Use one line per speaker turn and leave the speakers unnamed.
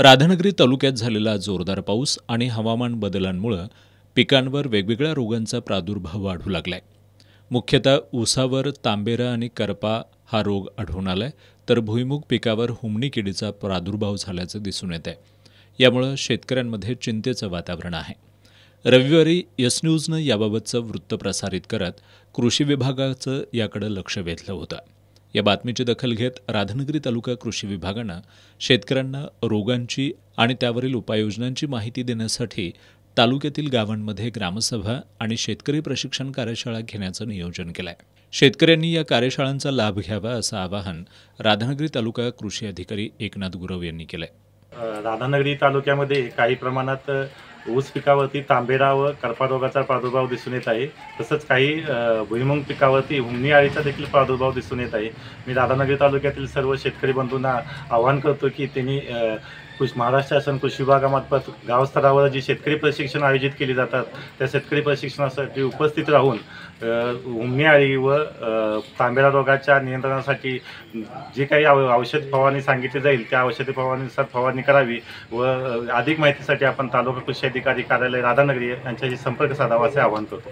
राधानगरी तालुक्यात झालेला जोरदार पाऊस आणि हवामान बदलांमुळे पिकांवर वेगवेगळ्या रोगांचा प्रादुर्भाव वाढू लागलाय। मुख्यतः ऊसावर तांबेरा आणि करपा हा रोग आढळून आलाय, तर भुईमूग पिकावर हुमणी किडीचा प्रादुर्भाव झाल्याचं दिसून येत आहे। यामुळे शेतकऱ्यांमध्ये चिंतेचं वातावरण आहे। रविवारी यस न्यूजनं याबाबतचं वृत्त प्रसारित करत कृषी विभागाचं याकडे लक्ष वेधलं होतं। या बातमीची दखल घेत राधानगरी तालुका कृषी विभागानं शेतकऱ्यांना रोगांची आणि त्यावरील उपाययोजनांची माहिती देण्यासाठी तालुक्यातील गावांमध्ये ग्रामसभा आणि शेतकरी प्रशिक्षण कार्यशाळा घेण्याचं नियोजन केलं आहे। शेतकऱ्यांनी या कार्यशाळांचा लाभ घ्यावा असं आवाहन राधानगरी तालुका कृषी अधिकारी एकनाथ गुरव यांनी केलं आहे।
राधानगरी तालुक्यामध्ये काही प्रमाणात ऊस पिकावरती तांबेरा व करपा रोगाचा प्रादुर्भाव दिसून येत आहे। तसंच काही भुईमुग पिकावरती हुमणी अळीचा देखील प्रादुर्भाव दिसून येत आहे। मी राधानगरी तालुक्यातील सर्व शेतकरी बंधूंना आवाहन करतो की त्यांनी महाराष्ट्र शासन कृषी विभागामार्फत गावस्तरावर जी शेतकरी प्रशिक्षण आयोजित केली जातात त्या शेतकरी प्रशिक्षणासाठी उपस्थित राहून हुमणी अळी व तांबेरा रोगाच्या नियंत्रणासाठी जे काही औषध फवारणी सांगितली जाईल त्या औषधी फवारणीनुसार फवारणी करावी व अधिक माहितीसाठी आपण तालुका कृषी अधिकारी कार्यालय राधानगरी यांच्याशी संपर्क साधावा असे आवाहन करतो।